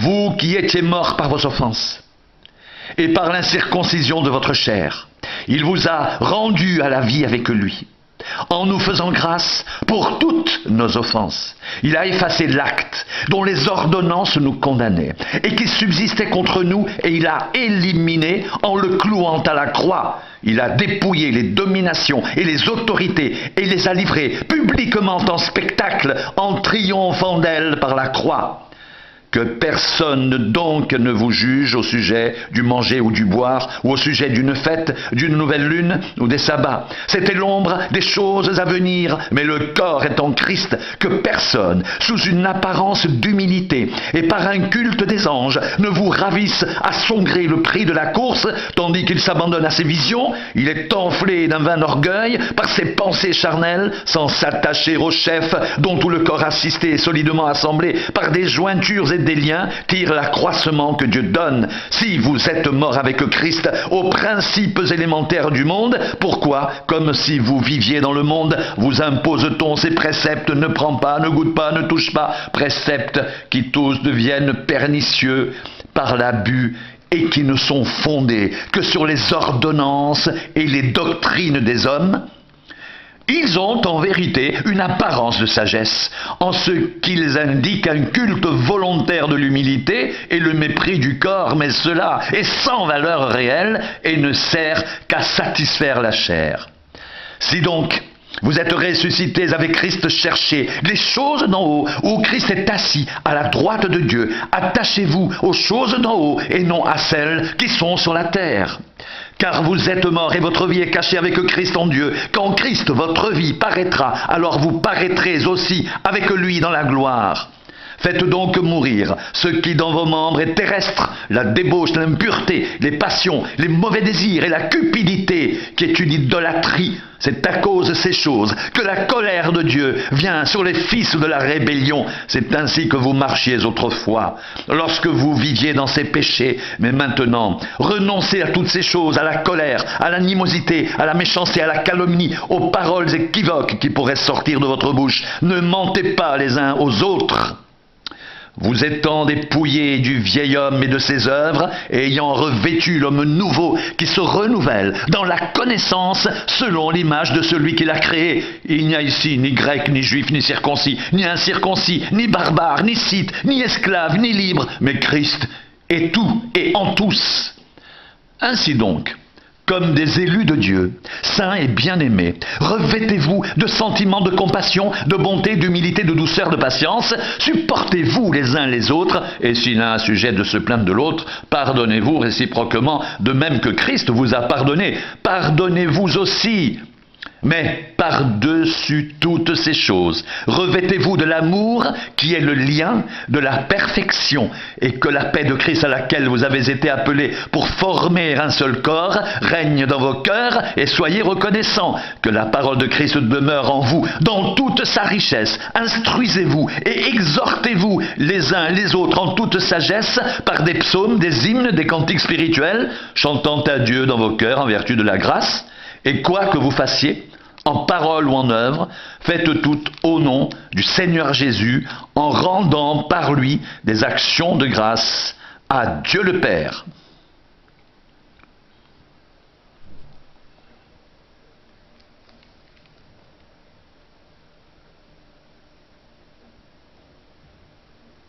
vous qui étiez morts par vos offenses et par l'incirconcision de votre chair, il vous a rendus à la vie avec lui, en nous faisant grâce pour toutes nos offenses. Il a effacé l'acte dont les ordonnances nous condamnaient et qui subsistait contre nous, et il a éliminé en le clouant à la croix. Il a dépouillé les dominations et les autorités et les a livrées publiquement en spectacle en triomphant d'elles par la croix. Que personne donc ne vous juge au sujet du manger ou du boire, ou au sujet d'une fête, d'une nouvelle lune ou des sabbats. C'était l'ombre des choses à venir, mais le corps est en Christ. Que personne, sous une apparence d'humilité et par un culte des anges, ne vous ravisse à son gré le prix de la course, tandis qu'il s'abandonne à ses visions. Il est enflé d'un vain orgueil par ses pensées charnelles, sans s'attacher au chef dont tout le corps assisté et solidement assemblé par des jointures et des liens tire l'accroissement que Dieu donne. Si vous êtes mort avec Christ aux principes élémentaires du monde, pourquoi, comme si vous viviez dans le monde, vous impose-t-on ces préceptes: ne prends pas, ne goûte pas, ne touche pas, préceptes qui tous deviennent pernicieux par l'abus et qui ne sont fondés que sur les ordonnances et les doctrines des hommes? Ils ont en vérité une apparence de sagesse, en ce qu'ils indiquent un culte volontaire de l'humilité et le mépris du corps, mais cela est sans valeur réelle et ne sert qu'à satisfaire la chair. Si donc vous êtes ressuscités avec Christ, cherchez les choses d'en haut, où Christ est assis à la droite de Dieu. Attachez-vous aux choses d'en haut et non à celles qui sont sur la terre. Car vous êtes morts et votre vie est cachée avec Christ en Dieu. Quand Christ, votre vie, paraîtra, alors vous paraîtrez aussi avec lui dans la gloire. Faites donc mourir ce qui dans vos membres est terrestre, la débauche, l'impureté, les passions, les mauvais désirs et la cupidité, qui est une idolâtrie. C'est à cause de ces choses que la colère de Dieu vient sur les fils de la rébellion. C'est ainsi que vous marchiez autrefois, lorsque vous viviez dans ces péchés. Mais maintenant, renoncez à toutes ces choses, à la colère, à l'animosité, à la méchanceté, à la calomnie, aux paroles équivoques qui pourraient sortir de votre bouche. Ne mentez pas les uns aux autres, vous étant dépouillés du vieil homme et de ses œuvres, et ayant revêtu l'homme nouveau qui se renouvelle dans la connaissance selon l'image de celui qui l'a créé. Il n'y a ici ni grec, ni juif, ni circoncis, ni incirconcis, ni barbare, ni scythe, ni esclave, ni libre, mais Christ est tout et en tous. Ainsi donc, comme des élus de Dieu, saints et bien-aimés, revêtez-vous de sentiments de compassion, de bonté, d'humilité, de douceur, de patience. Supportez-vous les uns les autres, et s'il y a un sujet de se plaindre de l'autre, pardonnez-vous réciproquement, de même que Christ vous a pardonné. Pardonnez-vous aussi. Mais par-dessus toutes ces choses, revêtez-vous de l'amour qui est le lien de la perfection, et que la paix de Christ à laquelle vous avez été appelés pour former un seul corps règne dans vos cœurs, et soyez reconnaissants. Que la parole de Christ demeure en vous dans toute sa richesse. Instruisez-vous et exhortez-vous les uns les autres en toute sagesse par des psaumes, des hymnes, des cantiques spirituels, chantant à Dieu dans vos cœurs en vertu de la grâce. Et quoi que vous fassiez, en parole ou en œuvre, faites tout au nom du Seigneur Jésus, en rendant par lui des actions de grâce à Dieu le Père.